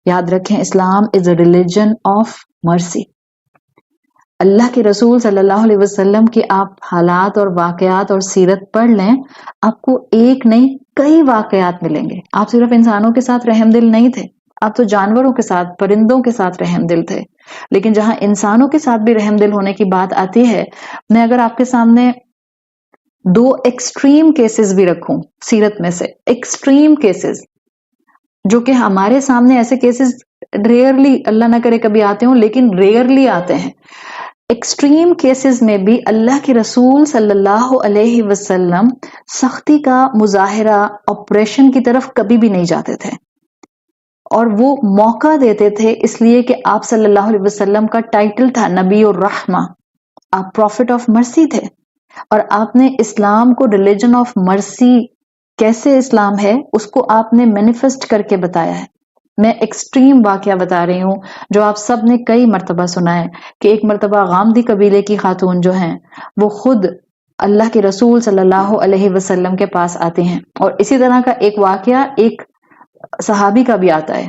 یاد رکھیں اسلام از a religion of مرسی. اللہ کے رسول صلی اللہ علیہ وسلم کی آپ حالات اور واقعات اور سیرت پڑھ لیں، آپ کو ایک نہیں کئی واقعات ملیں گے. آپ صرف انسانوں کے ساتھ رحم دل نہیں تھے، آپ تو جانوروں کے ساتھ، پرندوں کے ساتھ رحم دل تھے. لیکن جہاں انسانوں کے ساتھ بھی رحم دل ہونے کی بات آتی ہے، میں اگر آپ کے سامنے دو ایکسٹریم کیسز بھی رکھوں سیرت میں سے، ایکسٹریم کیسز جو کہ ہمارے سامنے ایسے کیسز ریئرلی، اللہ نہ کرے کبھی آتے ہوں، لیکن ریئرلی آتے ہیں. ایکسٹریم کیسز میں بھی اللہ کے رسول صلی اللہ علیہ وسلم سختی کا مظاہرہ، آپریشن کی طرف کبھی بھی نہیں جاتے تھے، اور وہ موقع دیتے تھے اس لیے کہ آپ صلی اللہ علیہ وسلم کا ٹائٹل تھا نبی الرحمہ، آپ پروفٹ آف مرسی تھے، اور آپ نے اسلام کو ریلیجن آف مرسی کیسے اسلام ہے اس کو آپ نے مینیفیسٹ کر کے بتایا ہے. میں ایکسٹریم واقعہ بتا رہی ہوں جو آپ سب نے کئی مرتبہ سنا ہے کہ ایک مرتبہ غامدی قبیلے کی خاتون جو ہیں وہ خود اللہ کے رسول صلی اللہ علیہ وسلم کے پاس آتے ہیں، اور اسی طرح کا ایک واقعہ ایک صحابی کا بھی آتا ہے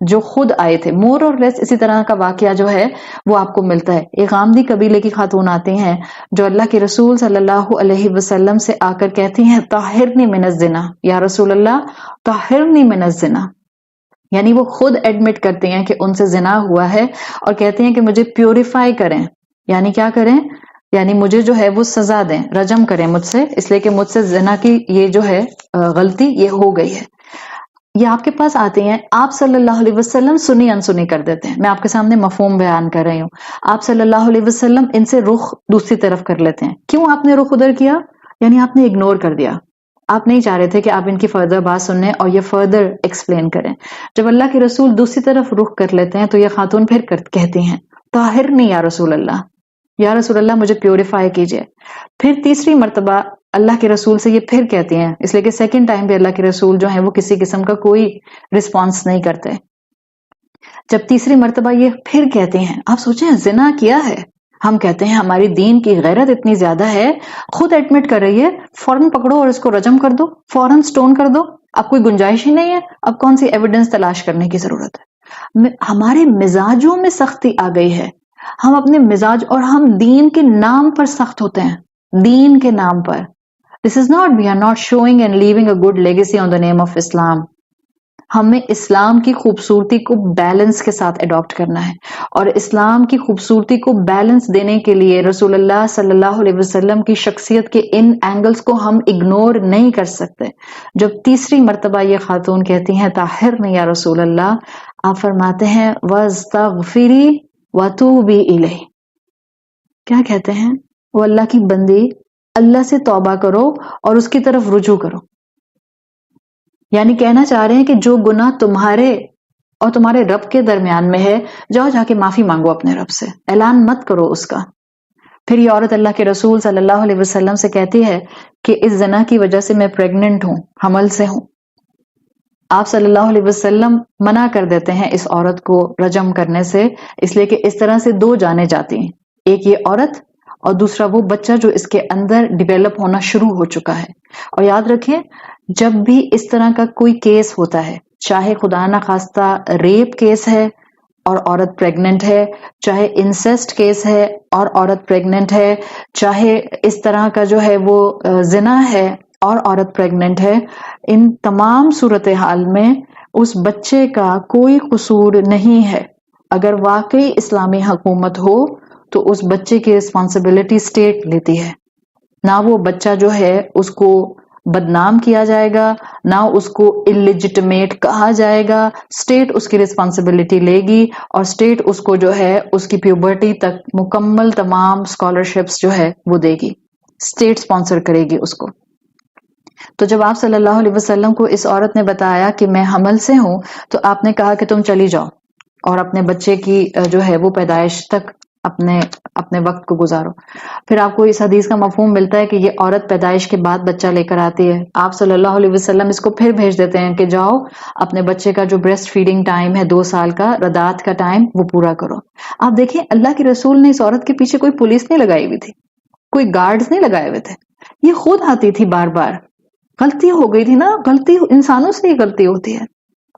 جو خود آئے تھے. مور اور لیس اسی طرح کا واقعہ جو ہے وہ آپ کو ملتا ہے. ایک غامدی قبیلے کی خاتون آتی ہیں جو اللہ کے رسول صلی اللہ علیہ وسلم سے آ کر کہتی ہیں طہرنی من الزنا، یا رسول اللہ طہرنی من الزنا، یعنی وہ خود ایڈمٹ کرتے ہیں کہ ان سے زنا ہوا ہے اور کہتے ہیں کہ مجھے پیوریفائی کریں. یعنی کیا کریں؟ یعنی مجھے جو ہے وہ سزا دیں، رجم کریں مجھ سے، اس لیے کہ مجھ سے زنا کی یہ جو ہے غلطی یہ ہو گئی ہے. یہ آپ کے پاس آتے ہیں، آپ صلی اللہ علیہ وسلم سنی انسنی کر دیتے ہیں. میں آپ کے سامنے مفہوم بیان کر رہی ہوں. آپ صلی اللہ علیہ وسلم ان سے رخ دوسری طرف کر لیتے ہیں. کیوں آپ نے رخ ادھر کیا؟ یعنی آپ نے اگنور کر دیا. آپ نہیں چاہ رہے تھے کہ آپ ان کی فردر بات سنیں اور یہ فردر ایکسپلین کریں. جب اللہ کے رسول دوسری طرف رخ کر لیتے ہیں تو یہ خاتون پھر کہتی ہیں طاہرنی یا رسول اللہ، یا رسول اللہ مجھے پیوریفائی کیجئے. پھر تیسری مرتبہ اللہ کے رسول سے یہ پھر کہتی ہیں، اس لیے کہ سیکنڈ ٹائم بھی اللہ کے رسول جو ہیں وہ کسی قسم کا کوئی رسپانس نہیں کرتے. جب تیسری مرتبہ یہ پھر کہتے ہیں، آپ سوچیں زنا کیا ہے. ہم کہتے ہیں ہماری دین کی غیرت اتنی زیادہ ہے، خود ایڈمٹ کر رہی ہے، فوراً پکڑو اور اس کو رجم کر دو، فوراً سٹون کر دو. اب کوئی گنجائش ہی نہیں ہے، اب کون سی ایویڈنس تلاش کرنے کی ضرورت ہے. ہمارے مزاجوں میں سختی آ گئی ہے. ہم اپنے مزاج، اور ہم دین کے نام پر سخت ہوتے ہیں، دین کے نام پر. This is not, we are not showing and leaving a good legacy on the name of Islam. ہمیں اسلام کی خوبصورتی کو بیلنس کے ساتھ اڈاپٹ کرنا ہے، اور اسلام کی خوبصورتی کو بیلنس دینے کے لیے رسول اللہ صلی اللہ علیہ وسلم کی شخصیت کے ان اینگلز کو ہم اگنور نہیں کر سکتے. جب تیسری مرتبہ یہ خاتون کہتی ہیں طاہرنی یا رسول اللہ، آپ فرماتے ہیں وَاسْتَغْفِرِي وَتُوبِي إِلَيْهِ. کیا کہتے ہیں؟ وہ اللہ کی بندی، اللہ سے توبہ کرو اور اس کی طرف رجوع کرو. یعنی کہنا چاہ رہے ہیں کہ جو گناہ تمہارے اور تمہارے رب کے درمیان میں ہے، جاؤ جا کے معافی مانگو اپنے رب سے، اعلان مت کرو اس کا. پھر یہ عورت اللہ کے رسول صلی اللہ علیہ وسلم سے کہتی ہے کہ اس زنا کی وجہ سے میں پریگننٹ ہوں، حمل سے ہوں. آپ صلی اللہ علیہ وسلم منع کر دیتے ہیں اس عورت کو رجم کرنے سے، اس لیے کہ اس طرح سے دو جانیں جاتی ہیں، ایک یہ عورت اور دوسرا وہ بچہ جو اس کے اندر ڈیویلپ ہونا شروع ہو چکا ہے. اور یاد رکھیں جب بھی اس طرح کا کوئی کیس ہوتا ہے، چاہے خدا نہ خواستہ ریپ کیس ہے اور عورت پریگننٹ ہے، چاہے انسیسٹ کیس ہے اور عورت پریگننٹ ہے، چاہے اس طرح کا جو ہے وہ زنا ہے اور عورت پریگننٹ ہے، ان تمام صورتحال میں اس بچے کا کوئی قصور نہیں ہے. اگر واقعی اسلامی حکومت ہو تو اس بچے کی رسپانسبلٹی اسٹیٹ لیتی ہے. نہ وہ بچہ جو ہے اس کو بدنام کیا جائے گا، نہ اس کو اللیجٹمیٹ کہا جائے گا. اسٹیٹ اس کی رسپانسبلٹی لے گی، اور اسٹیٹ اس کو جو ہے اس کی پیوبرٹی تک مکمل تمام اسکالرشپس جو ہے وہ دے گی، اسٹیٹ اسپانسر کرے گی اس کو. تو جب آپ صلی اللہ علیہ وسلم کو اس عورت نے بتایا کہ میں حمل سے ہوں، تو آپ نے کہا کہ تم چلی جاؤ اور اپنے بچے کی جو ہے وہ پیدائش تک اپنے وقت کو گزارو. پھر آپ کو اس حدیث کا مفہوم ملتا ہے کہ یہ عورت پیدائش کے بعد بچہ لے کر آتی ہے. آپ صلی اللہ علیہ وسلم اس کو پھر بھیج دیتے ہیں کہ جاؤ اپنے بچے کا جو بریسٹ فیڈنگ ٹائم ہے 2 سال کا، رضاعت کا ٹائم، وہ پورا کرو. آپ دیکھیں اللہ کے رسول نے اس عورت کے پیچھے کوئی پولیس نہیں لگائی ہوئی تھی، کوئی گارڈز نہیں لگائے ہوئے تھے. یہ خود آتی تھی بار بار. غلطی ہو گئی تھی نا، غلطی انسانوں سے ہی غلطی ہوتی ہے.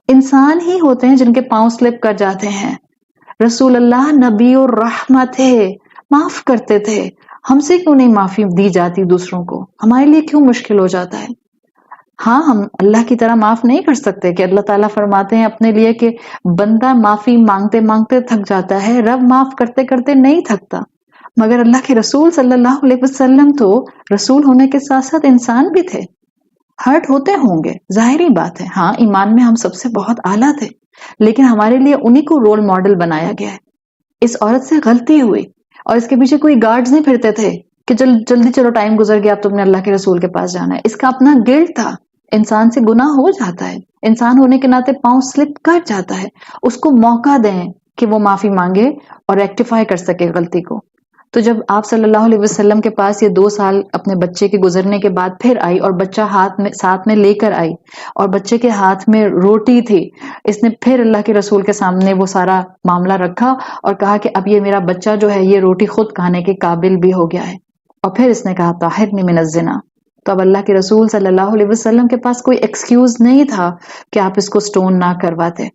انسان ہی ہوتے ہیں جن کے پاؤں سلپ کر جاتے ہیں. رسول اللہ نبی الرحمہ تھے، معاف کرتے تھے. ہم سے کیوں نہیں معافی دی جاتی دوسروں کو؟ ہمارے لیے کیوں مشکل ہو جاتا ہے؟ ہاں ہم اللہ کی طرح معاف نہیں کر سکتے کہ اللہ تعالیٰ فرماتے ہیں اپنے لیے کہ بندہ معافی مانگتے مانگتے تھک جاتا ہے، رب معاف کرتے کرتے نہیں تھکتا. مگر اللہ کے رسول صلی اللہ علیہ وسلم تو رسول ہونے کے ساتھ ساتھ انسان بھی تھے، ہرٹ ہوتے ہوں گے، ظاہری بات ہے. ہاں ایمان میں ہم سب سے بہت اعلیٰ تھے، لیکن ہمارے لیے انہی کو رول ماڈل بنایا گیا ہے. اس عورت سے غلطی ہوئی اور اس کے پیچھے کوئی گارڈز نہیں پھرتے تھے کہ جلدی چلو ٹائم گزر گیا اب تم نے اللہ کے رسول کے پاس جانا ہے. اس کا اپنا گلٹ تھا. انسان سے گناہ ہو جاتا ہے، انسان ہونے کے ناطے پاؤں سلپ کر جاتا ہے. اس کو موقع دیں کہ وہ معافی مانگے اور ریکٹیفائی کر سکے غلطی کو. تو جب آپ صلی اللہ علیہ وسلم کے پاس یہ 2 سال اپنے بچے کے گزرنے کے بعد پھر آئی اور بچہ ساتھ میں لے کر آئی اور بچے کے ہاتھ میں روٹی تھی، اس نے پھر اللہ کے رسول کے سامنے وہ سارا معاملہ رکھا اور کہا کہ اب یہ میرا بچہ جو ہے یہ روٹی خود کھانے کے قابل بھی ہو گیا ہے. اور پھر اس نے کہا طہرنی من الزنا. تو اب اللہ کے رسول صلی اللہ علیہ وسلم کے پاس کوئی ایکسکیوز نہیں تھا کہ آپ اس کو سٹون نہ کرواتے.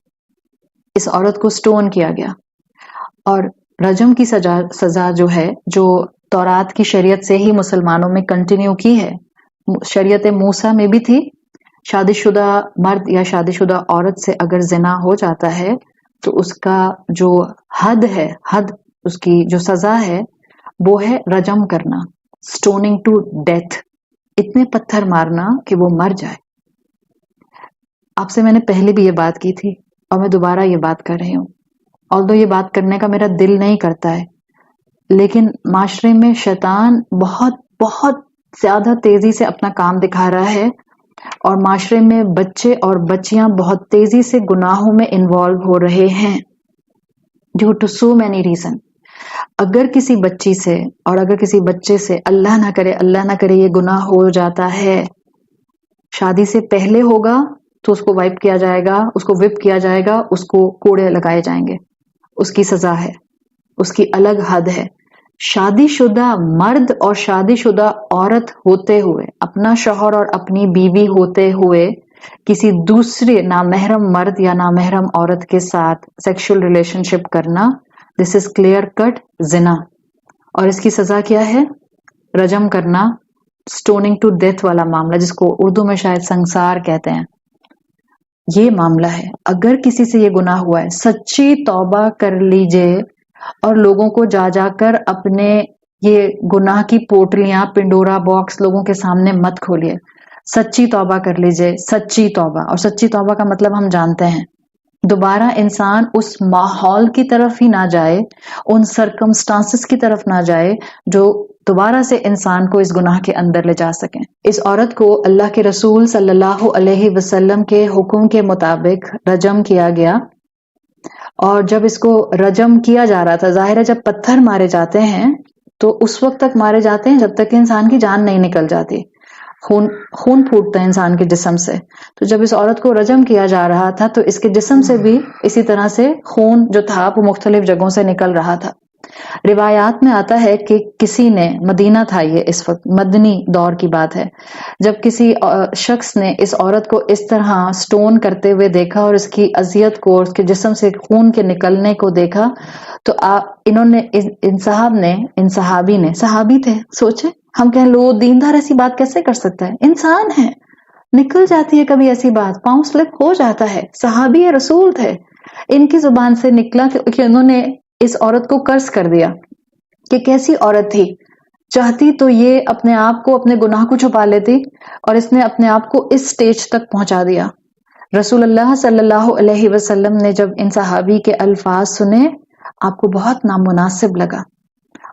اس عورت کو سٹون کیا گیا اور رجم کی سزا جو ہے، جو تورات کی شریعت سے ہی مسلمانوں میں کنٹینیو کی ہے، شریعت موسیٰ میں بھی تھی. شادی شدہ مرد یا شادی شدہ عورت سے اگر زنا ہو جاتا ہے تو اس کا جو حد ہے، اس کی جو سزا ہے وہ ہے رجم کرنا، سٹوننگ ٹو ڈیتھ، اتنے پتھر مارنا کہ وہ مر جائے. آپ سے میں نے پہلے بھی یہ بات کی تھی اور میں دوبارہ یہ بات کر رہی ہوں. although یہ بات کرنے کا میرا دل نہیں کرتا ہے، لیکن معاشرے میں شیطان بہت بہت زیادہ تیزی سے اپنا کام دکھا رہا ہے اور معاشرے میں بچے اور بچیاں بہت تیزی سے گناہوں میں انوالو ہو رہے ہیں due to so many reason. اگر کسی بچی سے اور اگر کسی بچے سے اللہ نہ کرے یہ گناہ ہو جاتا ہے، شادی سے پہلے ہوگا تو اس کو وائپ کیا جائے گا، اس کو وپ کیا جائے گا، اس کو کوڑے لگائے جائیں گے. اس کی سزا ہے، اس کی الگ حد ہے. شادی شدہ مرد اور شادی شدہ عورت ہوتے ہوئے، اپنا شوہر اور اپنی بیوی ہوتے ہوئے کسی دوسرے نامحرم مرد یا نامحرم عورت کے ساتھ سیکشل ریلیشن شپ کرنا، دس از کلیئر کٹ زنا. اور اس کی سزا کیا ہے؟ رجم کرنا، سٹوننگ ٹو ڈیتھ والا معاملہ، جس کو اردو میں شاید سنسار کہتے ہیں. یہ معاملہ ہے. اگر کسی سے یہ گناہ ہوا ہے، سچی توبہ کر لیجئے اور لوگوں کو جا کر اپنے یہ گناہ کی پوٹلیاں، پنڈورا باکس لوگوں کے سامنے مت کھولیے. سچی توبہ کر لیجئے، سچی توبہ. اور سچی توبہ کا مطلب ہم جانتے ہیں، دوبارہ انسان اس ماحول کی طرف ہی نہ جائے، ان سرکمسٹانسز کی طرف نہ جائے جو دوبارہ سے انسان کو اس گناہ کے اندر لے جا سکیں. اس عورت کو اللہ کے رسول صلی اللہ علیہ وسلم کے حکم کے مطابق رجم کیا گیا. اور جب اس کو رجم کیا جا رہا تھا، ظاہر ہے جب پتھر مارے جاتے ہیں تو اس وقت تک مارے جاتے ہیں جب تک کہ انسان کی جان نہیں نکل جاتی، خون پھوٹتا ہے انسان کے جسم سے. تو جب اس عورت کو رجم کیا جا رہا تھا تو اس کے جسم سے بھی اسی طرح سے خون جو تھا وہ مختلف جگہوں سے نکل رہا تھا. روایات میں آتا ہے کہ کسی نے، مدینہ تھا یہ اس وقت، مدنی دور کی بات ہے، جب کسی شخص نے اس عورت کو اس طرح سٹون کرتے ہوئے دیکھا اور اس کی اذیت کو، اس کے جسم سے خون کے نکلنے کو دیکھا، تو انہوں نے، ان صحابی نے، صحابی تھے، سوچے ہم کہیں لو دیندار ایسی بات کیسے کر سکتا ہے، انسان ہے، نکل جاتی ہے کبھی ایسی بات، پاؤں سلپ ہو جاتا ہے. صحابی رسول تھے، ان کی زبان سے نکلا کہ انہوں نے اس عورت کو قرض کر دیا کہ کیسی عورت تھی، چاہتی تو یہ اپنے آپ کو، اپنے گناہ کو چھپا لیتی، اور اس نے اپنے آپ کو اس سٹیج تک پہنچا دیا. رسول اللہ صلی اللہ علیہ وسلم نے جب ان صحابی کے الفاظ سنے، آپ کو بہت نامناسب لگا.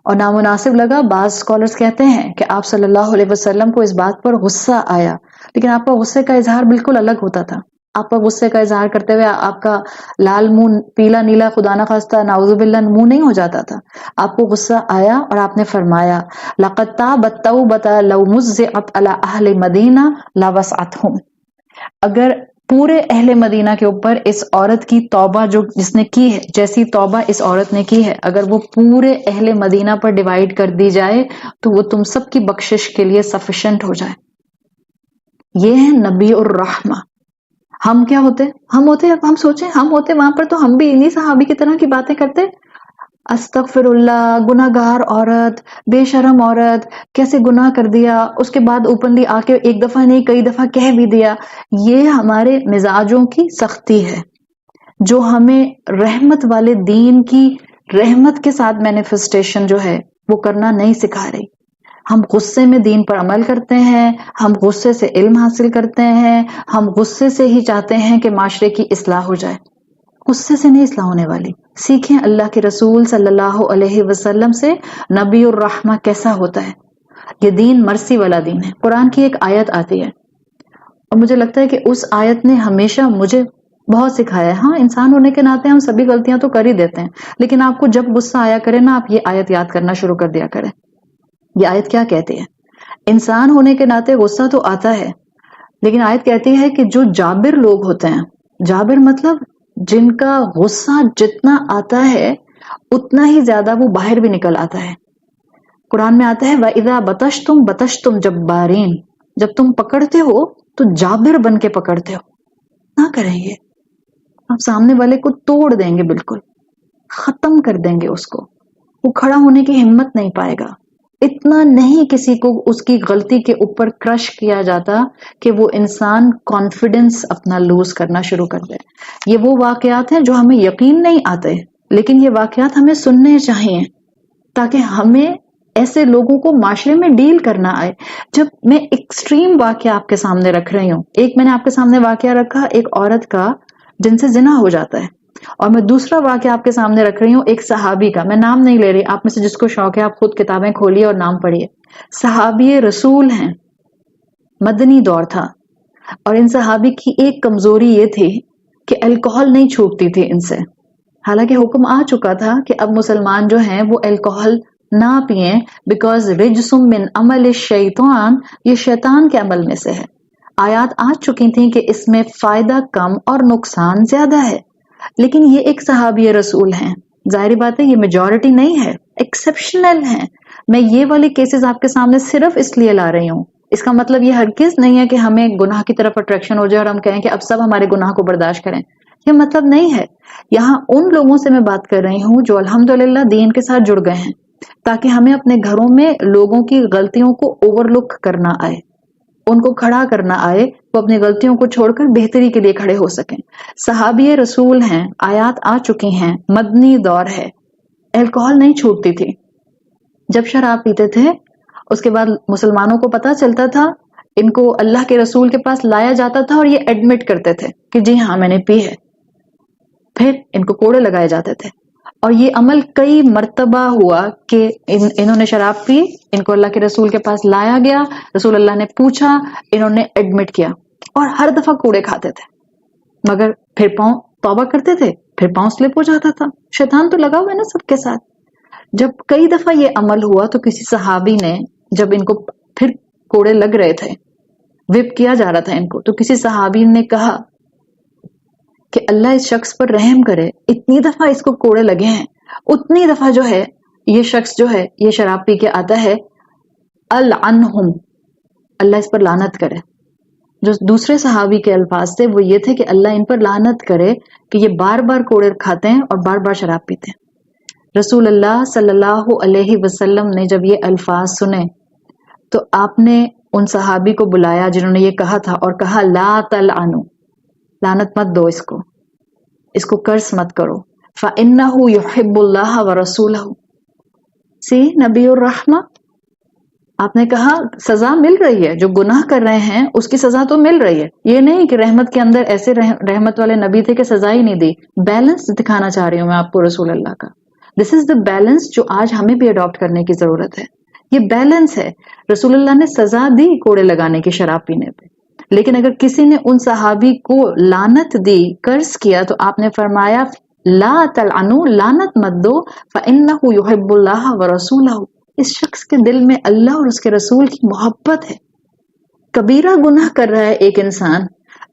اور نامناسب لگا، بعض اسکالرز کہتے ہیں کہ آپ صلی اللہ علیہ وسلم کو اس بات پر غصہ آیا، لیکن آپ کا غصے کا اظہار بالکل الگ ہوتا تھا. آپ کا غصے کا اظہار کرتے ہوئے آپ کا لال منہ، پیلا نیلا، خدا نہ خواستہ نعوذ باللہ منہ نہیں ہو جاتا تھا. آپ کو غصہ آیا اور آپ نے فرمایا لَقَدْ تَابَتْ تَوْبَةً لَوْ مُزِّعَتْ عَلَىٰ أَهْلِ مَدِينَةٍ لَوَسْعَتْهُمْ. اگر پورے اہل مدینہ کے اوپر اس عورت کی توبہ جو جس نے کی ہے، جیسی توبہ اس عورت نے کی ہے، اگر وہ پورے اہل مدینہ پر ڈیوائیڈ کر دی جائے تو وہ تم سب کی بخشش کے لیے سفیشینٹ ہو جائے. یہ ہے نبی الرحمہ. ہم کیا ہوتے؟ ہم سوچیں ہم ہوتے وہاں پر تو ہم بھی انہی صحابی کی طرح کی باتیں کرتے. استغفر اللہ، گناہگار عورت، بے شرم عورت، کیسے گناہ کر دیا، اس کے بعد اوپنلی آ کے ایک دفعہ نہیں کئی دفعہ کہہ بھی دیا. یہ ہمارے مزاجوں کی سختی ہے جو ہمیں رحمت والے دین کی رحمت کے ساتھ مینیفیسٹیشن جو ہے وہ کرنا نہیں سکھا رہی. ہم غصے میں دین پر عمل کرتے ہیں، ہم غصے سے علم حاصل کرتے ہیں، ہم غصے سے ہی چاہتے ہیں کہ معاشرے کی اصلاح ہو جائے. غصے سے نہیں اصلاح ہونے والی. سیکھیں اللہ کے رسول صلی اللہ علیہ وسلم سے نبی الرحمہ کیسا ہوتا ہے. یہ دین مرسی والا دین ہے. قرآن کی ایک آیت آتی ہے اور مجھے لگتا ہے کہ اس آیت نے ہمیشہ مجھے بہت سکھایا ہے. ہاں انسان ہونے کے ناطے ہم سبھی غلطیاں تو کر ہی دیتے ہیں، لیکن آپ کو جب غصہ آیا کرے نا آپ یہ آیت یاد کرنا شروع کر دیا کریں. یہ آیت کیا کہتی ہے؟ انسان ہونے کے ناطے غصہ تو آتا ہے، لیکن آیت کہتی ہے کہ جو جابر لوگ ہوتے ہیں، جابر مطلب جن کا غصہ جتنا آتا ہے اتنا ہی زیادہ وہ باہر بھی نکل آتا ہے. قرآن میں آتا ہے وَإِذَا بَطَشْتُمْ بَطَشْتُمْ جَبَّارِينَ، جب تم پکڑتے ہو تو جابر بن کے پکڑتے ہو. نہ کریں یہ، آپ سامنے والے کو توڑ دیں گے، بالکل ختم کر دیں گے اس کو. وہ کھڑا ہونے کی ہمت نہیں پائے گا. اتنا نہیں کسی کو اس کی غلطی کے اوپر کرش کیا جاتا کہ وہ انسان کانفیڈنس اپنا لوز کرنا شروع کر دے. یہ وہ واقعات ہیں جو ہمیں یقین نہیں آتے، لیکن یہ واقعات ہمیں سننے چاہیے تاکہ ہمیں ایسے لوگوں کو معاشرے میں ڈیل کرنا آئے. جب میں ایکسٹریم واقعہ آپ کے سامنے رکھ رہی ہوں، ایک میں نے آپ کے سامنے واقعہ رکھا ایک عورت کا جن سے زنا ہو جاتا ہے، اور میں دوسرا واقعہ آپ کے سامنے رکھ رہی ہوں ایک صحابی کا. میں نام نہیں لے رہی، آپ میں سے جس کو شوق ہے آپ خود کتابیں کھولیے اور نام پڑھیے. صحابی رسول ہیں، مدنی دور تھا، اور ان صحابی کی ایک کمزوری یہ تھی کہ الکوہل نہیں چھوٹتی تھی ان سے. حالانکہ حکم آ چکا تھا کہ اب مسلمان جو ہیں وہ الکوہل نہ پئیں، بیکاز رجسم من عمل الشیطان، یہ شیطان کے عمل میں سے ہے. آیات آ چکی تھیں کہ اس میں فائدہ کم اور نقصان زیادہ ہے، لیکن یہ ایک صحابی رسول ہیں. ظاہری بات ہے یہ میجورٹی نہیں ہے، ایکسیپشنل ہیں. میں یہ والے کیسز آپ کے سامنے صرف اس لیے لا رہی ہوں. اس کا مطلب یہ ہرگز نہیں ہے کہ ہمیں گناہ کی طرف اٹریکشن ہو جائے اور ہم کہیں کہ اب سب ہمارے گناہ کو برداشت کریں. یہ مطلب نہیں ہے. یہاں ان لوگوں سے میں بات کر رہی ہوں جو الحمدللہ دین کے ساتھ جڑ گئے ہیں، تاکہ ہمیں اپنے گھروں میں لوگوں کی غلطیوں کو اوور لک کرنا آئے، ان کو کھڑا کرنا آئے، وہ اپنی غلطیوں کو چھوڑ کر بہتری کے لیے کھڑے ہو سکیں. صحابی رسول ہیں، آیات آ چکی ہیں، مدنی دور ہے، الکوہل نہیں چھوٹتی تھی. جب شراب پیتے تھے اس کے بعد مسلمانوں کو پتا چلتا تھا، ان کو اللہ کے رسول کے پاس لایا جاتا تھا اور یہ ایڈمٹ کرتے تھے کہ جی ہاں میں نے پی ہے. پھر ان کو کوڑے لگائے جاتے تھے، اور یہ عمل کئی مرتبہ ہوا کہ انہوں نے شراب پی، ان کو اللہ کے رسول کے پاس لایا گیا، رسول اللہ نے پوچھا، انہوں نے ایڈمٹ کیا، اور ہر دفعہ کوڑے کھاتے تھے. مگر پھر پاؤں توبہ کرتے تھے، پھر پاؤں سلپ ہو جاتا تھا. شیطان تو لگا ہوا ہے نا سب کے ساتھ. جب کئی دفعہ یہ عمل ہوا تو کسی صحابی نے، جب ان کو پھر کوڑے لگ رہے تھے، وپ کیا جا رہا تھا ان کو، تو کسی صحابی نے کہا کہ اللہ اس شخص پر رحم کرے، اتنی دفعہ اس کو کوڑے لگے ہیں، اتنی دفعہ جو ہے یہ شخص جو ہے یہ شراب پی کے آتا ہے، العنہم، اللہ اس پر لعنت کرے. جو دوسرے صحابی کے الفاظ تھے وہ یہ تھے کہ اللہ ان پر لعنت کرے کہ یہ بار بار کوڑے کھاتے ہیں اور بار بار شراب پیتے ہیں. رسول اللہ صلی اللہ علیہ وسلم نے جب یہ الفاظ سنے تو آپ نے ان صحابی کو بلایا جنہوں نے یہ کہا تھا اور کہا لا تلعنوا، لعنت مت دو اس کو کرس مت کرو. فَإِنَّهُ يُحِبُّ اللَّهَ وَرَسُولَهُ. سی نبی الرحمہ، آپ نے کہا سزا مل رہی ہے، جو گناہ کر رہے ہیں اس کی سزا تو مل رہی ہے. یہ نہیں کہ رحمت کے اندر ایسے رحمت والے نبی تھے کہ سزا ہی نہیں دی. بیلنس دکھانا چاہ رہی ہوں میں آپ کو رسول اللہ کا. دس از دا بیلنس جو آج ہمیں بھی اڈاپٹ کرنے کی ضرورت ہے. یہ بیلنس ہے. رسول اللہ نے سزا دی کوڑے لگانے کی شراب پینے پہ، لیکن اگر کسی نے ان صحابی کو لعنت دی، کرس کیا، تو آپ نے فرمایا لا تلعنوا، لعنت مت دو، فإنه يحب الله ورسوله، اس شخص کے دل میں اللہ اور اس کے رسول کی محبت ہے. کبیرہ گناہ کر رہا ہے ایک انسان،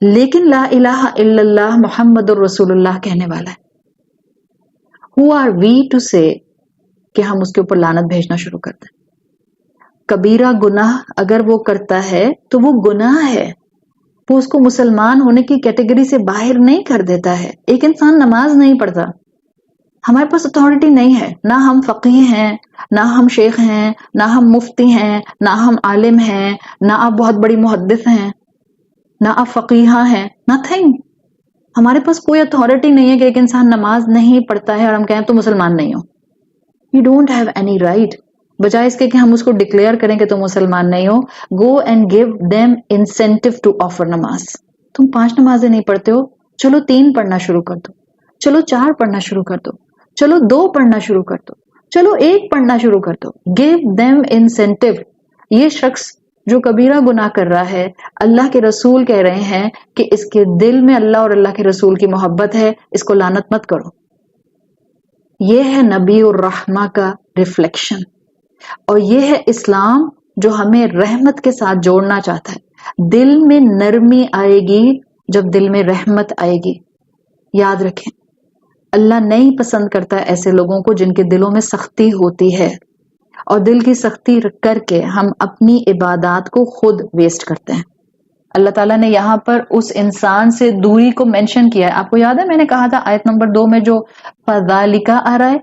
لیکن لا الہ الا اللہ محمد الرسول اللہ کہنے والا ہے. Who are we to say کہ ہم اس کے اوپر لعنت بھیجنا شروع کر دیں؟ کبیرہ گناہ اگر وہ کرتا ہے تو وہ گناہ ہے، وہ اس کو مسلمان ہونے کی کیٹیگری سے باہر نہیں کر دیتا ہے. ایک انسان نماز نہیں پڑھتا، ہمارے پاس اتھارٹی نہیں ہے، نہ ہم فقیہ ہیں، نہ ہم شیخ ہیں، نہ ہم مفتی ہیں، نہ ہم عالم ہیں، نہ آپ بہت بڑی محدث ہیں، نہ آپ فقیہ ہیں، نتھنگ. ہمارے پاس کوئی اتھارٹی نہیں ہے کہ ایک انسان نماز نہیں پڑھتا ہے اور ہم کہیں تو مسلمان نہیں ہو. You don't have any right. بجائے اس کے کہ ہم اس کو ڈکلیئر کریں کہ تم مسلمان نہیں ہو، go and give them incentive to offer نماز. تم 5 نمازیں نہیں پڑھتے ہو، چلو 3 پڑھنا شروع کر دو، چلو 4 پڑھنا شروع کر دو، چلو 2 پڑھنا شروع کر دو، چلو 1 پڑھنا شروع کر دو. Give them incentive. یہ شخص جو کبیرہ گناہ کر رہا ہے، اللہ کے رسول کہہ رہے ہیں کہ اس کے دل میں اللہ اور اللہ کے رسول کی محبت ہے، اس کو لعنت مت کرو. یہ ہے نبی الرحمہ کا ریفلیکشن، اور یہ ہے اسلام جو ہمیں رحمت کے ساتھ جوڑنا چاہتا ہے. دل میں نرمی آئے گی جب دل میں رحمت آئے گی. یاد رکھیں، اللہ نہیں پسند کرتا ایسے لوگوں کو جن کے دلوں میں سختی ہوتی ہے، اور دل کی سختی کر کے ہم اپنی عبادات کو خود ویسٹ کرتے ہیں. اللہ تعالیٰ نے یہاں پر اس انسان سے دوری کو مینشن کیا ہے. آپ کو یاد ہے میں نے کہا تھا آیت نمبر 2 میں جو فَذَالِكَ آ رہا ہے،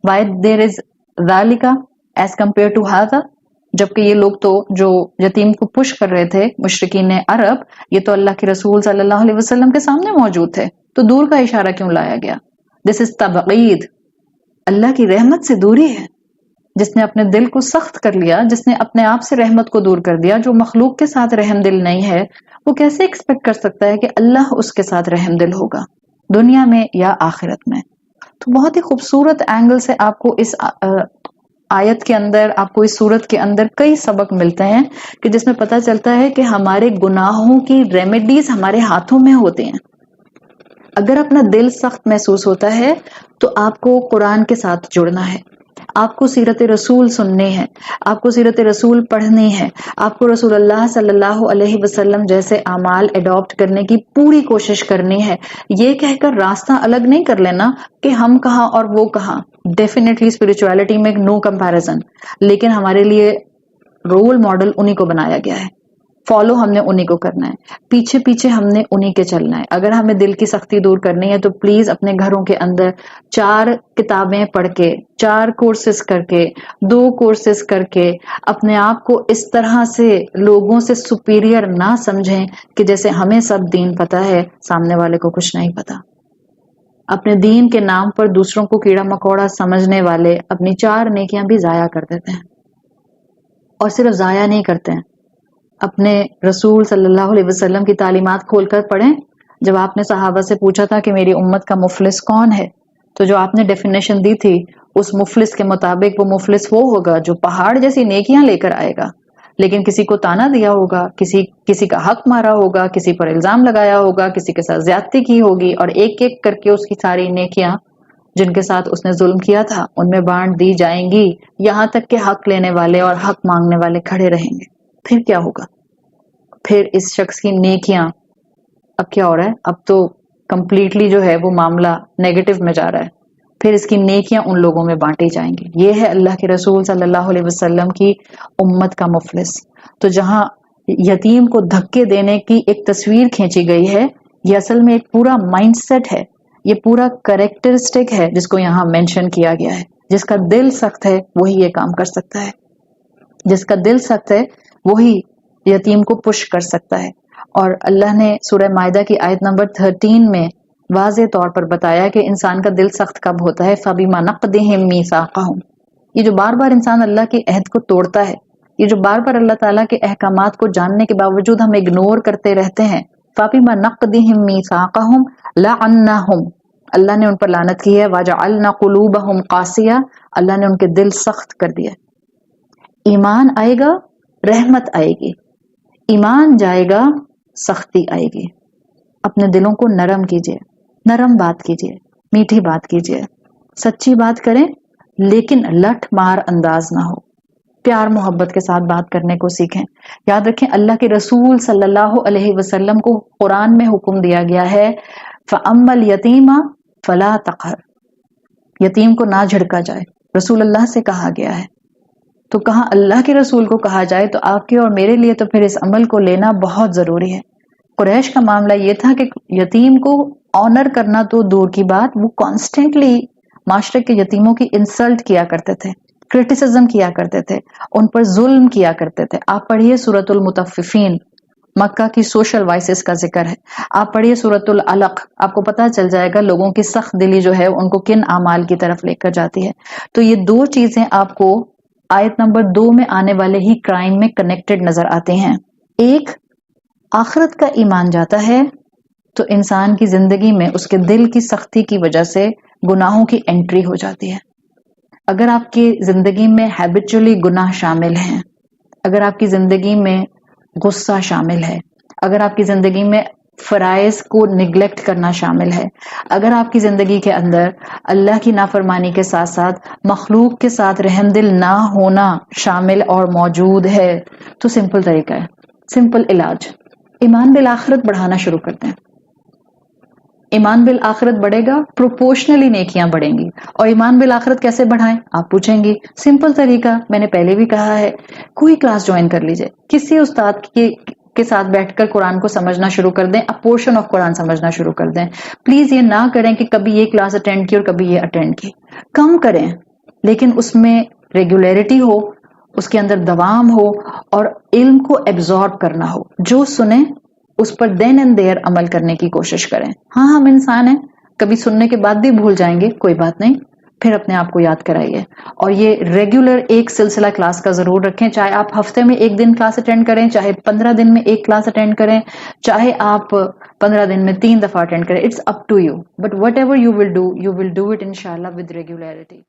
why there is ذَالِكَ as compared to هذا، جبکہ یہ لوگ تو جو یتیم کو پش کر رہے تھے مشرکین عرب، یہ تو اللہ کے رسول صلی اللہ علیہ وسلم کے سامنے موجود تھے، تو دور کا اشارہ کیوں لایا گیا؟ دس از تبعید. اللہ کی رحمت سے دوری ہے. جس نے اپنے دل کو سخت کر لیا، جس نے اپنے آپ سے رحمت کو دور کر دیا، جو مخلوق کے ساتھ رحم دل نہیں ہے، وہ کیسے ایکسپیکٹ کر سکتا ہے کہ اللہ اس کے ساتھ رحم دل ہوگا دنیا میں یا آخرت میں؟ تو بہت ہی خوبصورت اینگل سے آپ کو اس آیت کے اندر، آپ کو اس صورت کے اندر کئی سبق ملتے ہیں کہ جس میں پتہ چلتا ہے کہ ہمارے گناہوں کی ریمیڈیز ہمارے ہاتھوں میں ہوتے ہیں. اگر اپنا دل سخت محسوس ہوتا ہے تو آپ کو قرآن کے ساتھ جڑنا ہے، آپ کو سیرت رسول سننی ہے، آپ کو سیرت رسول پڑھنی ہے، آپ کو رسول اللہ صلی اللہ علیہ وسلم جیسے اعمال اڈاپٹ کرنے کی پوری کوشش کرنی ہے. یہ کہہ کر راستہ الگ نہیں کر لینا کہ ہم کہاں اور وہ کہاں. ڈیفینیٹلی اسپرچویلٹی میں نو کمپیریزن، لیکن ہمارے لیے رول ماڈل انہی کو بنایا گیا ہے. فالو ہم نے انہی کو کرنا ہے، پیچھے پیچھے ہم نے انہی کے چلنا ہے. اگر ہمیں دل کی سختی دور کرنی ہے تو پلیز اپنے گھروں کے اندر 4 کتابیں پڑھ کے، 4 کورسز کر کے، 2 کورسز کر کے اپنے آپ کو اس طرح سے لوگوں سے سپیریئر نہ سمجھیں کہ جیسے ہمیں سب دین پتہ ہے، سامنے والے کو کچھ نہیں پتا. اپنے دین کے نام پر دوسروں کو کیڑا مکوڑا سمجھنے والے اپنی 4 نیکیاں بھی ضائع کر دیتے ہیں. اور صرف ضائع نہیں کرتے ہیں، اپنے رسول صلی اللہ علیہ وسلم کی تعلیمات کھول کر پڑھیں. جب آپ نے صحابہ سے پوچھا تھا کہ میری امت کا مفلس کون ہے، تو جو آپ نے ڈیفینیشن دی تھی اس مفلس کے مطابق وہ مفلس وہ ہوگا جو پہاڑ جیسی نیکیاں لے کر آئے گا، لیکن کسی کو تانا دیا ہوگا، کسی کا حق مارا ہوگا، کسی پر الزام لگایا ہوگا، کسی کے ساتھ زیادتی کی ہوگی، اور ایک ایک کر کے اس کی ساری نیکیاں جن کے ساتھ اس نے ظلم کیا تھا ان میں بانٹ دی جائیں گی، یہاں تک کہ حق لینے والے اور حق مانگنے والے کھڑے رہیں گے. پھر کیا ہوگا؟ پھر اس شخص کی نیکیاں، اب کیا ہو رہا ہے؟ اب تو کمپلیٹلی جو ہے وہ معاملہ نیگیٹو میں جا رہا ہے. پھر اس کی نیکیاں ان لوگوں میں بانٹی جائیں گی. یہ ہے اللہ کے رسول صلی اللہ علیہ وسلم کی امت کا مفلس. تو جہاں یتیم کو دھکے دینے کی ایک تصویر کھینچی گئی ہے، یہ اصل میں ایک پورا مائنڈ سیٹ ہے، یہ پورا کریکٹرسٹک ہے جس کو یہاں مینشن کیا گیا ہے. جس کا دل سخت ہے وہی یہ کام کر سکتا ہے، جس کا دل سخت ہے وہی یتیم کو پش کر سکتا ہے. اور اللہ نے سورہ مائدہ کی آیت نمبر 13 میں واضح طور پر بتایا کہ انسان کا دل سخت کب ہوتا ہے. فَبِمَا نَقْضِهِمْ مِيثَاقَهُمْ. یہ جو بار بار انسان اللہ کے عہد کو توڑتا ہے، یہ جو بار بار اللہ تعالیٰ کے احکامات کو جاننے کے باوجود ہم اگنور کرتے رہتے ہیں. فَبِمَا نَقْضِهِمْ مِيثَاقَهُمْ لَعَنَّهُمْ. اللہ نے ان پر لعنت کی ہے. وَجَعَلْنَا قُلُوبَهُمْ قَاسِيَةً. اللہ نے ان کے دل سخت کر دیا. ایمان آئے گا رحمت آئے گی، ایمان جائے گا سختی آئے گی. اپنے دلوں کو نرم کیجیے، نرم بات کیجیے، میٹھی بات کیجیے، سچی بات کریں لیکن لٹھ مار انداز نہ ہو. پیار محبت کے ساتھ بات کرنے کو سیکھیں. یاد رکھیں اللہ کے رسول صلی اللہ علیہ وسلم کو قرآن میں حکم دیا گیا ہے فَأَمَّا الْيَتِيمَ فَلَا تَقْهَرْ. یتیم کو نہ جھڑکا جائے، رسول اللہ سے کہا گیا ہے. تو کہاں اللہ کے رسول کو کہا جائے تو آپ کے اور میرے لیے تو پھر اس عمل کو لینا بہت ضروری ہے. قریش کا معاملہ یہ تھا کہ یتیم کو آنر کرنا تو دور کی بات، وہ کانسٹنٹلی معاشرے کے یتیموں کی انسلٹ کیا کرتے تھے، کرٹیسزم کیا کرتے تھے، ان پر ظلم کیا کرتے تھے. آپ پڑھیے سورۃ المطففین، مکہ کی سوشل وائسز کا ذکر ہے. آپ پڑھیے سورۃ العلق، آپ کو پتہ چل جائے گا لوگوں کی سخت دلی جو ہے ان کو کن اعمال کی طرف لے کر جاتی ہے. تو یہ دو چیزیں آپ کو آیت نمبر 2 میں آنے والے ہی کرائم میں کنیکٹڈ نظر آتے ہیں. ایک، آخرت کا ایمان جاتا ہے تو انسان کی زندگی میں اس کے دل کی سختی کی وجہ سے گناہوں کی انٹری ہو جاتی ہے. اگر آپ کی زندگی میں ہیبیچولی گناہ شامل ہیں، اگر آپ کی زندگی میں غصہ شامل ہے، اگر آپ کی زندگی میں فرائض کو نگلیکٹ کرنا شامل ہے، اگر آپ کی زندگی کے اندر اللہ کی نافرمانی کے ساتھ ساتھ مخلوق کے ساتھ رحم دل نہ ہونا شامل اور موجود ہے، تو سمپل طریقہ ہے، سمپل علاج، ایمان بالآخرت بڑھانا شروع کرتے ہیں. ایمان بالآخرت بڑھے گا، پروپورشنلی نیکیاں بڑھیں گی. اور ایمان بالآخرت کیسے بڑھائیں آپ پوچھیں گی، سمپل طریقہ میں نے پہلے بھی کہا ہے، کوئی کلاس جوائن کر لیجئے، کسی استاد کے ساتھ بیٹھ کر قرآن کو سمجھنا شروع کر دیں، ا پورشن آف قرآن سمجھنا شروع کر دیں. پلیز یہ نہ کریں کہ کبھی یہ کلاس اٹینڈ کی اور کبھی یہ اٹینڈ کی، کم کریں لیکن اس میں ریگولیرٹی ہو، اس کے اندر دوام ہو اور علم کو ایبزارب کرنا ہو. جو سنیں اس پر دین اینڈ دیئر عمل کرنے کی کوشش کریں. ہاں ہم انسان ہیں، کبھی سننے کے بعد بھی بھول جائیں گے، کوئی بات نہیں، پھر اپنے آپ کو یاد کرائیے. اور یہ ریگولر ایک سلسلہ کلاس کا ضرور رکھیں، چاہے آپ ہفتے میں ایک دن کلاس اٹینڈ کریں، چاہے 15 دن میں ایک کلاس اٹینڈ کریں، چاہے آپ 15 دن میں 3 دفعہ اٹینڈ کریں. It's up to you, but whatever you will do it انشاءاللہ ود ریگولیرٹی.